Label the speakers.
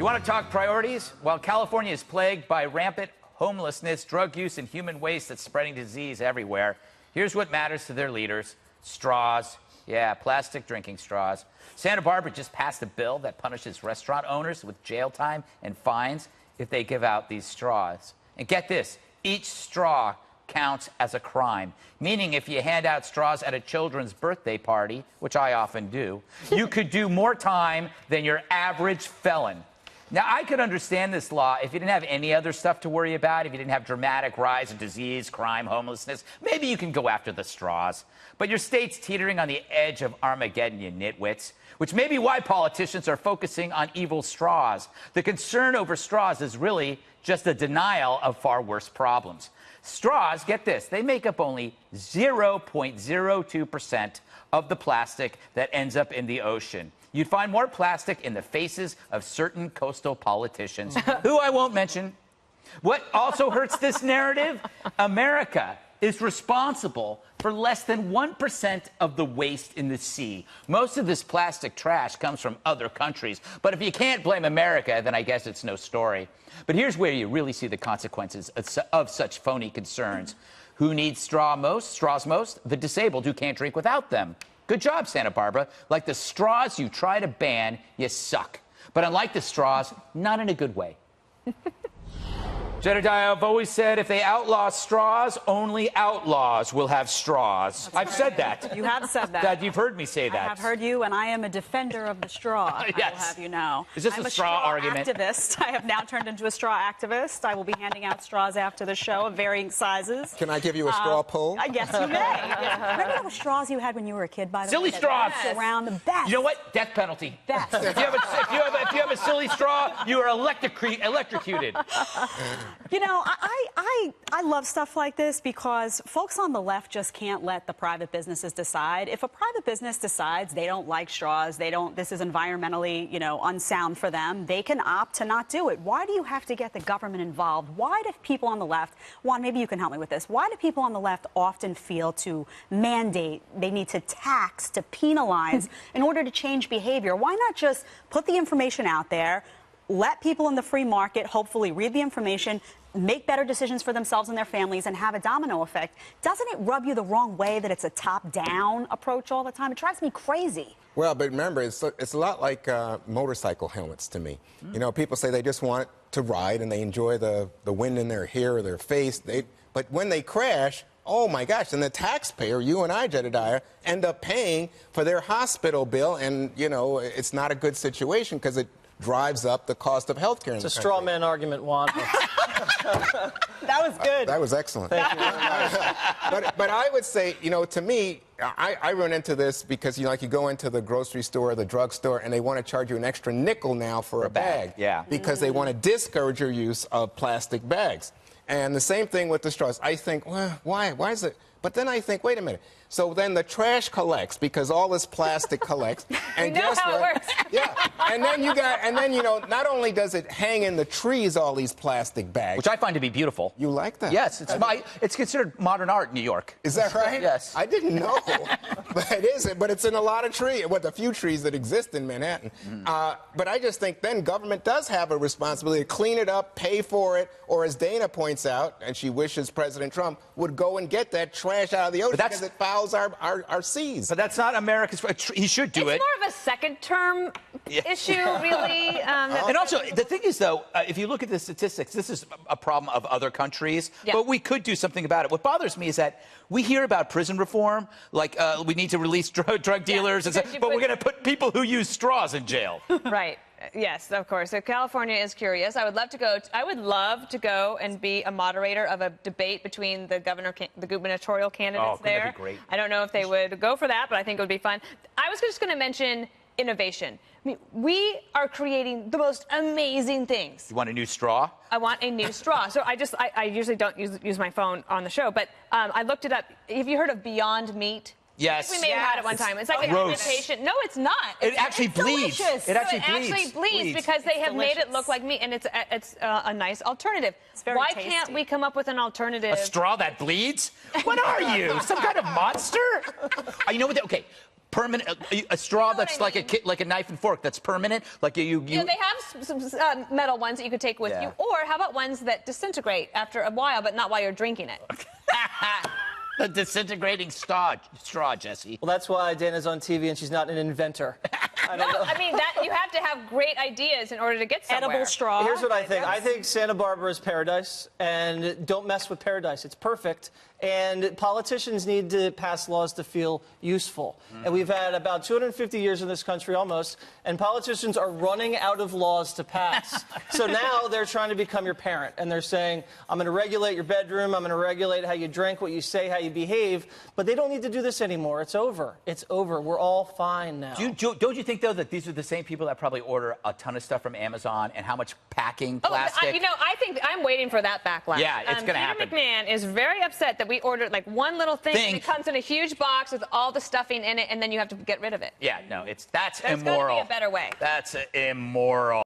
Speaker 1: You want to talk priorities? Well, California is plagued by rampant homelessness, drug use, and human waste that's spreading disease everywhere. Here's what matters to their leaders. Straws. Yeah, plastic drinking straws. Santa Barbara just passed a bill that punishes restaurant owners with jail time and fines if they give out these straws. And get this, each straw counts as a crime, meaning if you hand out straws at a children's birthday party, which I often do, you could do more time than your average felon. Now, I could understand this law if you didn't have any other stuff to worry about, if you didn't have dramatic rise of disease, crime, homelessness. Maybe you can go after the straws. But your state's teetering on the edge of Armageddon, you nitwits, which may be why politicians are focusing on evil straws. The concern over straws is really just a denial of far worse problems. Straws, get this, they make up only 0.02% of the plastic that ends up in the ocean. You'd find more plastic in the faces of certain coastal politicians, who I won't mention. What also hurts this narrative? America is responsible for less than 1% of the waste in the sea. Most of this plastic trash comes from other countries. But if you can't blame America, then I guess it's no story. But here's where you really see the consequences of such phony concerns. Who needs straws most? The disabled who can't drink without them. Good job, Santa Barbara. Like the straws you try to ban, you suck. But unlike the straws, not in a good way. Jedediah, I've always said if they outlaw straws, only outlaws will have straws. I've said that.
Speaker 2: You have said that.
Speaker 1: You've heard me say that.
Speaker 2: I have heard you, and I am a defender of the straw.
Speaker 1: Yes.
Speaker 2: I will have you know.
Speaker 1: Is this
Speaker 2: I'm
Speaker 1: a straw argument?
Speaker 2: Activist. I have now turned into a straw activist. I will be handing out straws after the show of varying sizes.
Speaker 3: Can I give you a straw poll?
Speaker 2: Yes, you may. Yes. Remember those straws you had when you were a kid, by the
Speaker 1: Silly
Speaker 2: way?
Speaker 1: straws.
Speaker 2: Around the best.
Speaker 1: You know what? Death penalty.
Speaker 2: Best.
Speaker 1: If you have a silly straw, you are electrocuted.
Speaker 2: You know, I love stuff like this because folks on the left just can't let the private businesses decide. If a private business decides they don't like straws, this is environmentally, unsound for them, they can opt to not do it. Why do you have to get the government involved? Why do people on the left, Juan, maybe you can help me with this. Why do people on the left often feel to mandate, they need to tax, to penalize in order to change behavior? Why not just put the information out there, let people in the free market hopefully read the information, make better decisions for themselves and their families, and have a domino effect? Doesn't it rub you the wrong way that it's a top-down approach all the time? It drives me crazy.
Speaker 3: Well, but remember, it's a lot like motorcycle helmets to me. You know, people say they just want to ride and they enjoy the wind in their hair or their face. But when they crash, oh my gosh, and the taxpayer, you and I, Jedediah, end up paying for their hospital bill, and, it's not a good situation because it drives up the cost of health care in the country.
Speaker 4: It's a straw man argument, Juan.
Speaker 2: That was good.
Speaker 3: That was excellent.
Speaker 4: Thank you.
Speaker 3: But I would say, to me, I run into this because, you go into the grocery store or the drugstore and they want to charge you an extra nickel now for a bag.
Speaker 1: Yeah.
Speaker 3: Because they want to discourage your use of plastic bags. And the same thing with the straws. I think, well, why is it? But then I think, wait a minute. So then the trash collects because all this plastic collects. And
Speaker 5: we know how it works.
Speaker 3: Yeah. And then not only does it hang in the trees, all these plastic bags.
Speaker 1: Which I find to be beautiful.
Speaker 3: You like that?
Speaker 1: Yes, it's considered modern art in New York.
Speaker 3: Is that right?
Speaker 1: Yes.
Speaker 3: I didn't know. But it isn't. But it's in a lot of trees, the few trees that exist in Manhattan. But I just think then government does have a responsibility to clean it up, pay for it, or as Dana points out, and she wishes President Trump would go and get that trash out of the ocean because it fouls our seas.
Speaker 1: But that's not America's. He should do it.
Speaker 5: It's more of a second-term issue, really.
Speaker 1: And also, the thing is, though, if you look at the statistics, this is a problem of other countries, but we could do something about it. What bothers me is that we hear about prison reform, like we need to release drug dealers, and but we're going to put people who use straws in jail.
Speaker 5: Right. Yes, of course. So California is curious. I would love to go and be a moderator of a debate between the gubernatorial candidates there.
Speaker 1: That'd be great.
Speaker 5: I don't know if they would go for that, but I think it would be fun. I was just going to mention innovation. I mean, we are creating the most amazing things.
Speaker 1: You want a new straw?
Speaker 5: I want a new straw. So I usually don't use my phone on the show, but I looked it up. Have you heard of Beyond Meat?
Speaker 1: Yes.
Speaker 5: We may have had it one time. It's like an imitation. No, it's not.
Speaker 1: It actually bleeds.
Speaker 5: Delicious.
Speaker 1: It actually
Speaker 5: bleeds because they have made it look like meat, and it's a nice alternative. Why can't we come up with an alternative?
Speaker 1: A straw that bleeds? What are you? Some kind of monster? You know what? Okay. Permanent, a straw that's like a knife and fork that's permanent. Like you.
Speaker 5: Yeah, they have some metal ones that you could take with you. Or how about ones that disintegrate after a while, but not while you're drinking it?
Speaker 1: The disintegrating straw, Jesse.
Speaker 4: Well, that's why Dana's on TV and she's not an inventor.
Speaker 5: I mean, you have to have great ideas in order to get somewhere.
Speaker 2: Edible straw.
Speaker 4: Here's what I think. I think Santa Barbara is paradise, and don't mess with paradise. It's perfect, and politicians need to pass laws to feel useful. And we've had about 250 years in this country almost, and politicians are running out of laws to pass. So now they're trying to become your parent, and they're saying, I'm going to regulate your bedroom, I'm going to regulate how you drink, what you say, how you behave, but they don't need to do this anymore. It's over. It's over. We're all fine now.
Speaker 1: Don't you think, though, that these are the same people that probably order a ton of stuff from Amazon and how much packing, plastic?
Speaker 5: I think I'm waiting for that backlash.
Speaker 1: Yeah, it's going to happen.
Speaker 5: Peter McMahon is very upset that we ordered like one little thing and it comes in a huge box with all the stuffing in it, and then you have to get rid of it.
Speaker 1: Yeah, no, that's immoral.
Speaker 5: There's got to be a better way.
Speaker 1: That's immoral.